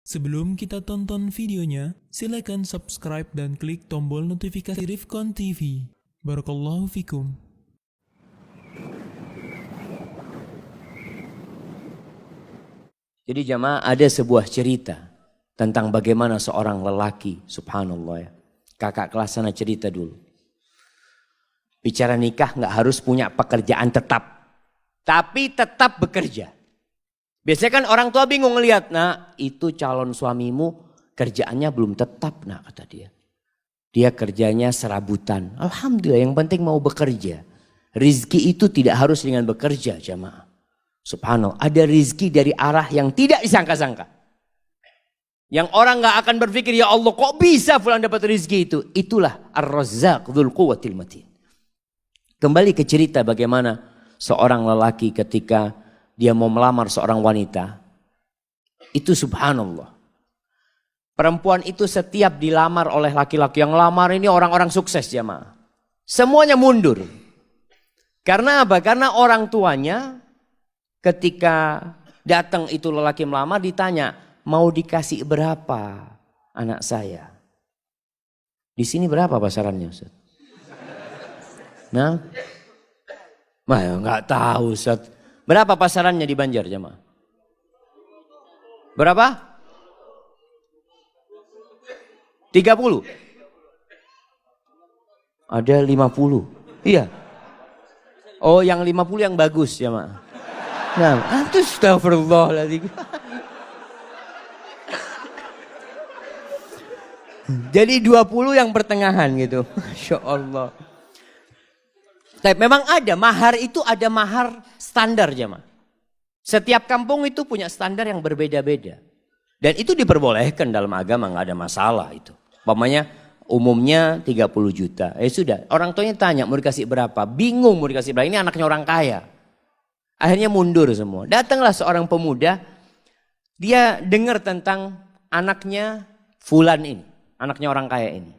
Sebelum kita tonton videonya, silakan subscribe dan klik tombol notifikasi Rifkon TV. Barakallahu fikum. Jadi jamaah, ada sebuah cerita tentang bagaimana seorang lelaki, subhanallah ya. Kakak kelas sana cerita dulu. Bicara nikah nggak harus punya pekerjaan tetap, tapi tetap bekerja. Biasanya kan orang tua bingung ngelihat, nah itu calon suamimu kerjaannya belum tetap, nah kata dia. Dia kerjanya serabutan. Alhamdulillah, yang penting mau bekerja. Rizki itu tidak harus dengan bekerja jamaah. Subhanallah, ada rizki dari arah yang tidak disangka-sangka. Yang orang gak akan berpikir, ya Allah kok bisa fulan dapat rizki itu. Itulah Ar-Razzaq Dzul Quwwatil Matin. Kembali ke cerita bagaimana seorang lelaki ketika dia mau melamar seorang wanita. Itu subhanallah. Perempuan itu setiap dilamar oleh laki-laki, yang lamar ini orang-orang sukses jamaah. Semuanya mundur. Karena apa? Karena orang tuanya ketika datang itu lelaki melamar ditanya, mau dikasih berapa anak saya? Di sini berapa pasarannya Ustaz? Nah, nggak tahu Ustaz. Berapa pasarannya di Banjar jemaah? Berapa? 30? Ada 50? Iya. Oh, yang 50 yang bagus jemaah. Nah, astagfirullahaladzim. Jadi 20 yang pertengahan gitu. Masya Allah. Tapi memang ada, mahar itu ada mahar standar jemaah. Setiap kampung itu punya standar yang berbeda-beda. Dan itu diperbolehkan dalam agama, nggak ada masalah itu. Umpamanya umumnya 30 juta. Sudah, orang tuanya tanya mau dikasih berapa. Bingung mau dikasih berapa, ini anaknya orang kaya. Akhirnya mundur semua. Datanglah seorang pemuda, dia dengar tentang anaknya Fulan ini, anaknya orang kaya ini.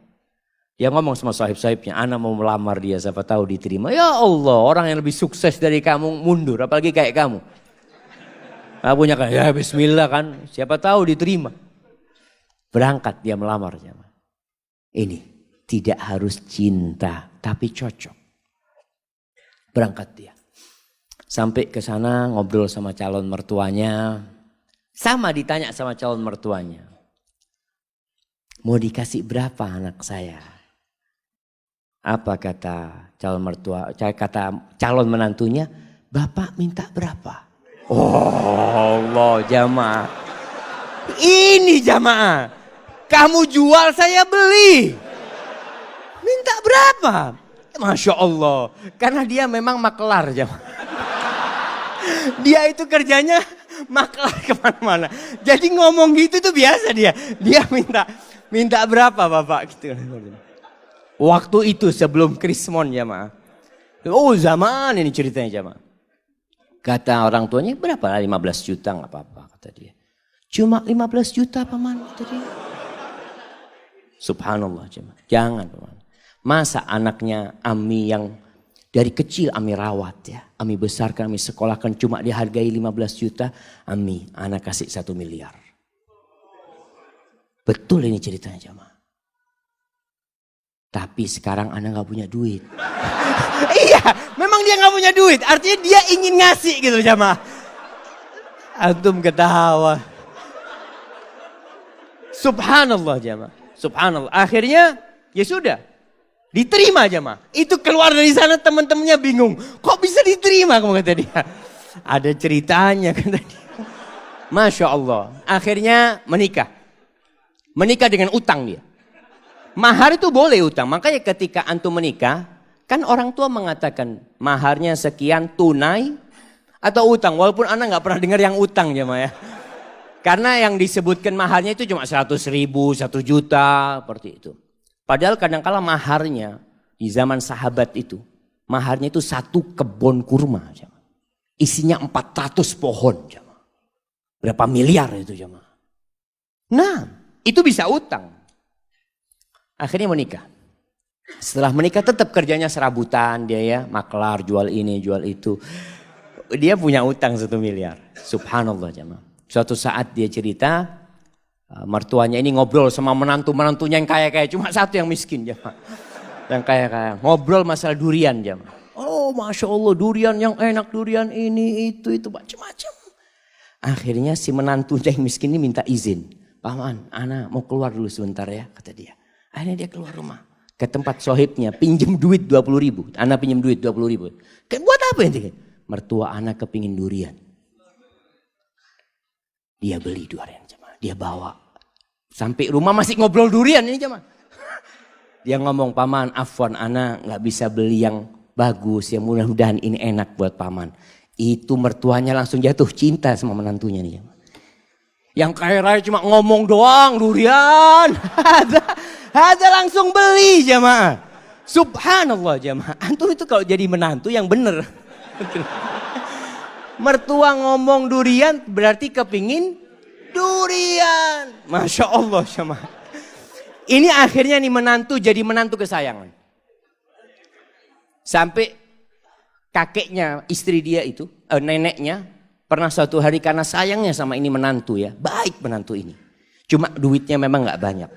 Dia ngomong sama sahib-sahibnya, anak mau melamar dia, siapa tahu diterima. Ya Allah, orang yang lebih sukses dari kamu mundur, apalagi kayak kamu. Nah, punya kan, ya bismillah kan, siapa tahu diterima. Berangkat dia melamar. Ini tidak harus cinta, tapi cocok. Berangkat dia. Sampai ke sana ngobrol sama calon mertuanya. Sama ditanya sama calon mertuanya. Mau dikasih berapa anak saya? Apa kata calon mertua, kata calon menantunya, Bapak minta berapa? Oh Allah jamaah. Ini jamaah. Kamu jual saya beli. Minta berapa? Masya Allah. Karena dia memang makelar jamaah. Dia itu kerjanya makelar kemana-mana. Jadi ngomong gitu tuh biasa dia. Dia minta berapa Bapak gitu. Waktu itu sebelum Krismon jamaah. Oh zaman ini ceritanya jamaah. Kata orang tuanya berapa? 15 juta nggak apa-apa kata dia. Cuma 15 juta paman kata dia. Subhanallah jamaah. Jangan paman. Masa anaknya Ami yang dari kecil Ami rawat ya. Ami besarkan, Ami sekolahkan cuma dihargai 15 juta. Ami anak kasih 1 miliar. Betul ini ceritanya jamaah. Tapi sekarang anak gak punya duit. Iya, memang dia gak punya duit. Artinya dia ingin ngasih gitu jamaah. Antum ketawa. Subhanallah jamaah. Subhanallah. Akhirnya ya sudah. Diterima jamaah. Itu keluar dari sana teman-temannya bingung. Kok bisa diterima kamu kata dia. Ada ceritanya kata dia. Masya Allah. Akhirnya menikah. Menikah dengan utang dia. Mahar itu boleh utang. Makanya ketika antum menikah, kan orang tua mengatakan maharnya sekian tunai atau utang. Walaupun anak gak pernah dengar yang utang jemaah ya. Karena yang disebutkan maharnya itu cuma 100 ribu, 1 juta, seperti itu. Padahal kadang-kala maharnya di zaman sahabat itu, maharnya itu 1 kebun kurma. Jemaah. Isinya 400 pohon. Jemaah. Berapa miliar itu jemaah. Nah, itu bisa utang. Akhirnya menikah. Setelah menikah tetap kerjanya serabutan dia ya. Maklar, jual ini, jual itu. Dia punya utang 1 miliar. Subhanallah jemaah. Suatu saat dia cerita. Mertuanya ini ngobrol sama menantunya yang kaya-kaya. Cuma satu yang miskin jemaah. Yang kaya-kaya. Ngobrol masalah durian jemaah. Oh Masya Allah durian yang enak, durian ini, itu macam-macam. Akhirnya si menantunya yang miskin ini minta izin. Paman, ana mau keluar dulu sebentar ya, kata dia. Akhirnya dia keluar rumah. Ke tempat sohibnya, pinjem duit 20.000. Ana pinjem duit 20.000. Buat apa ini? Mertua ana kepingin durian. Dia beli durian jemaah. Dia bawa. Sampai rumah masih ngobrol durian ini jemaah. Dia ngomong, paman afwan ana gak bisa beli yang bagus, yang mudah-mudahan ini enak buat paman. Itu mertuanya langsung jatuh cinta sama menantunya nih. Yang kaya raya cuma ngomong doang durian. Ada langsung beli jemaah. Subhanallah jemaah. Antum itu kalau jadi menantu yang bener. Mertua ngomong durian berarti kepingin durian. Masya Allah jemaah. Ini akhirnya nih menantu jadi menantu kesayangan. Sampai kakeknya, istri dia itu, neneknya, pernah suatu hari karena sayangnya sama ini menantu ya. Baik menantu ini. Cuma duitnya memang gak banyak.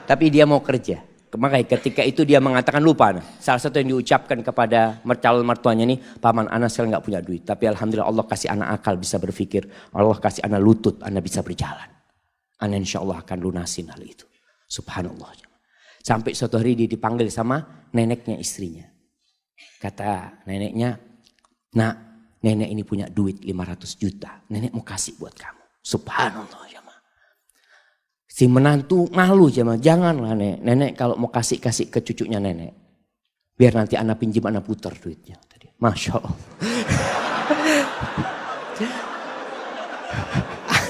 Tapi dia mau kerja. Makanya ketika itu dia mengatakan lupa. Salah satu yang diucapkan kepada calon mertuanya ini, paman anak sekarang gak punya duit. Tapi alhamdulillah Allah kasih anak akal bisa berpikir. Allah kasih anak lutut, anak bisa berjalan. Anak insya Allah akan lunasin hal itu. Subhanallah. Sampai suatu hari dia dipanggil sama neneknya istrinya. Kata neneknya, nak nenek ini punya duit 500 juta. Nenek mau kasih buat kamu. Subhanallah jemaah. Si menantu malu jemaah. Janganlah nenek kalau mau kasih ke cucunya nenek. Biar nanti anak pinjam anak putar duitnya. Masya Allah.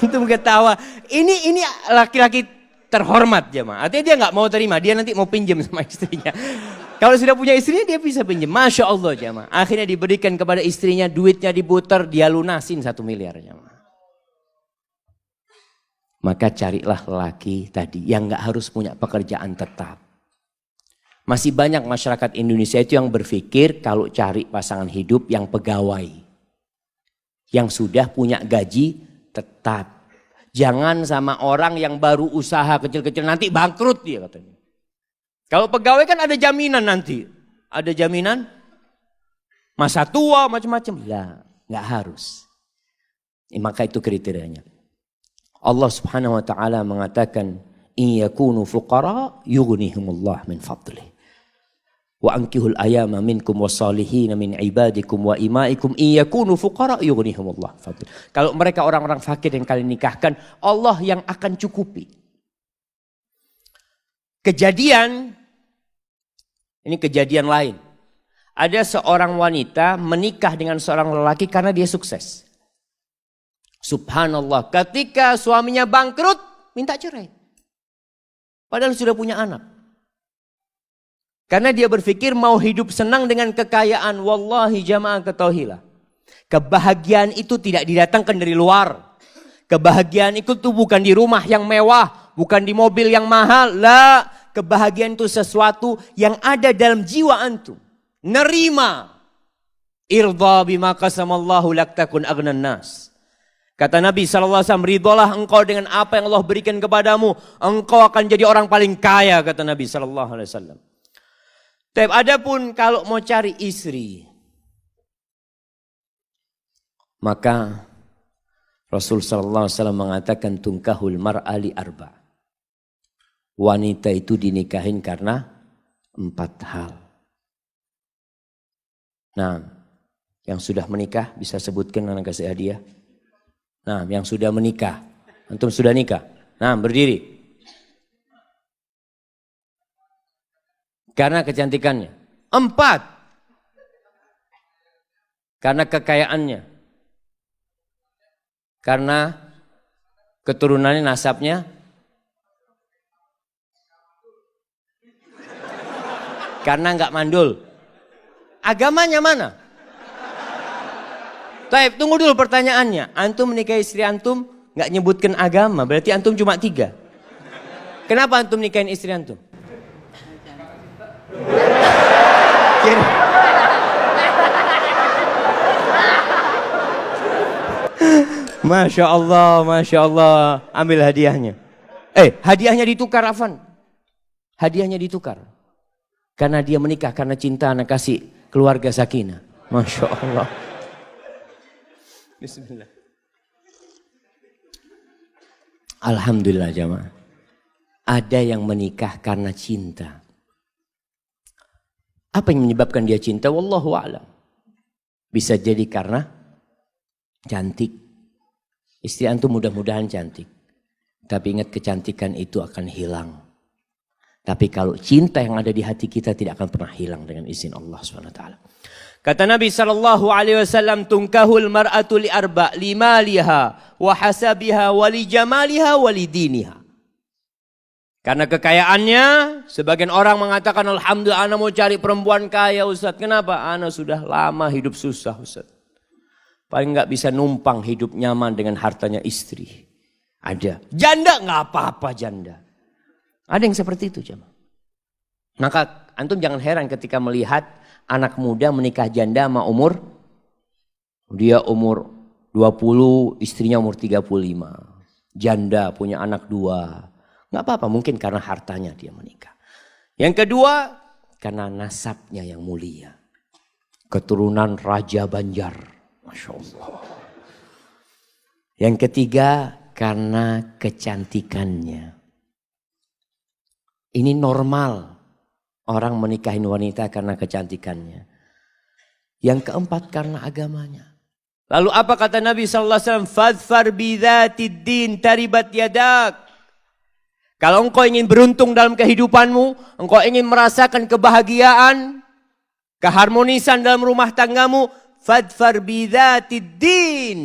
Antum ketawa. Ini laki-laki terhormat jemaah. Artinya dia nggak mau terima, dia nanti mau pinjam sama istrinya. Kalau sudah punya istrinya dia bisa pinjam. Masya Allah jemaah. Akhirnya diberikan kepada istrinya, duitnya diputar, dia lunasin 1 miliar jemaah. Maka carilah laki tadi yang nggak harus punya pekerjaan tetap. Masih banyak masyarakat Indonesia itu yang berpikir kalau cari pasangan hidup yang pegawai. Yang sudah punya gaji tetap. Jangan sama orang yang baru usaha kecil-kecil nanti bangkrut dia katanya. Kalau pegawai kan ada jaminan nanti. Ada jaminan masa tua macam-macam. Lah, nggak harus. Maka itu kriterianya. Allah Subhanahu wa taala mengatakan in yakunu fuqara yughnihimullah min fadlih. Wa ankihul ayama minkum wassalihin min ibadikum wa imaikum in yakunu fuqara yughnihimullah fadl. Kalau mereka orang-orang fakir yang kalian nikahkan, Allah yang akan cukupi. Ini kejadian lain. Ada seorang wanita menikah dengan seorang lelaki karena dia sukses. Subhanallah, ketika suaminya bangkrut, minta cerai. Padahal sudah punya anak. Karena dia berpikir mau hidup senang dengan kekayaan. Wallahi jamaah ketahuilah. Kebahagiaan itu tidak didatangkan dari luar. Kebahagiaan itu tuh bukan di rumah yang mewah. Bukan di mobil yang mahal. La, kebahagiaan itu sesuatu yang ada dalam jiwa antum. Nerima. Irda bima qasamallahu lak takun aghnan nas. Kata Nabi SAW, ridholah engkau dengan apa yang Allah berikan kepadamu. Engkau akan jadi orang paling kaya, kata Nabi SAW. Tapi adapun kalau mau cari istri, maka Rasul sallallahu alaihi wasallam mengatakan tungkahul mar'a li arba. Wanita itu dinikahin karena 4 hal. Nah, yang sudah menikah bisa sebutkan anak kasih hadiah. Nah, yang sudah menikah, antum sudah nikah. Nah, berdiri. Karena kecantikannya. 4. Karena kekayaannya. Karena keturunannya, nasabnya. Karena enggak mandul. Agamanya mana? Taib, tunggu dulu pertanyaannya. Antum menikahi istri antum enggak nyebutkan agama, berarti antum cuma 3. Kenapa antum nikahin istri antum? Masya Allah, Masya Allah. Ambil hadiahnya. Hadiahnya ditukar, Afan. Hadiahnya ditukar. Karena dia menikah karena cinta anak kasih keluarga sakinah. Masya Allah. Bismillah. Alhamdulillah jamaah. Ada yang menikah karena cinta. Apa yang menyebabkan dia cinta? Wallahu a'lam. Bisa jadi karena cantik. Istri antum mudah-mudahan cantik. Tapi ingat kecantikan itu akan hilang. Tapi kalau cinta yang ada di hati kita tidak akan pernah hilang dengan izin Allah SWT. Kata Nabi SAW, tunkahul mar'atu li arba' limaliha wa hasabiha wa li jamaliha wa li diniha. Karena kekayaannya, sebagian orang mengatakan, alhamdulillah ana mau cari perempuan kaya Ustaz. Kenapa? Ana sudah lama hidup susah Ustaz. Paling nggak bisa numpang hidup nyaman dengan hartanya istri. Ada. Janda nggak apa-apa janda. Ada yang seperti itu jemaah. Maka antum jangan heran ketika melihat anak muda menikah janda sama umur. Dia umur 20, istrinya umur 35. Janda punya anak 2. Nggak apa-apa, mungkin karena hartanya dia menikah. Yang kedua, karena nasabnya yang mulia. Keturunan Raja Banjar. Masya Allah. Yang ketiga, karena kecantikannya. Ini normal orang menikahin wanita karena kecantikannya. Yang keempat karena agamanya. Lalu apa kata Nabi SAW? Fadfar bidzatid din taribat yadak. Kalau engkau ingin beruntung dalam kehidupanmu, engkau ingin merasakan kebahagiaan, keharmonisan dalam rumah tanggamu, fadfar bidzatid din.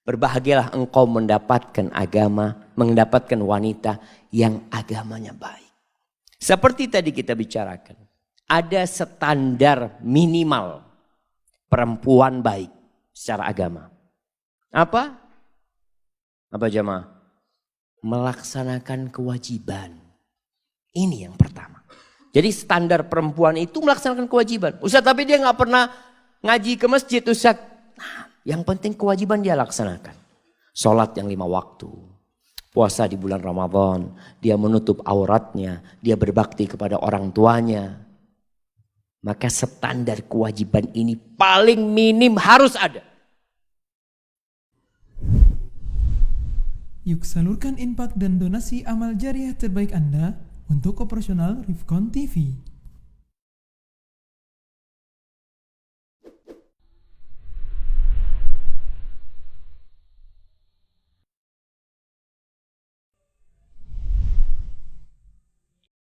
Berbahagialah engkau mendapatkan agama, mendapatkan wanita yang agamanya baik. Seperti tadi kita bicarakan, ada standar minimal perempuan baik secara agama. Apa? Apa jemaah? Melaksanakan kewajiban. Ini yang pertama. Jadi standar perempuan itu melaksanakan kewajiban. Ustaz, tapi dia nggak pernah ngaji ke masjid, Ustaz. Nah, yang penting kewajiban dia laksanakan. Sholat yang 5 waktu. Puasa di bulan Ramadan. Dia menutup auratnya. Dia berbakti kepada orang tuanya. Maka standar kewajiban ini paling minim harus ada. Yuk salurkan infak dan donasi amal jariah terbaik Anda untuk operasional Rifkon TV.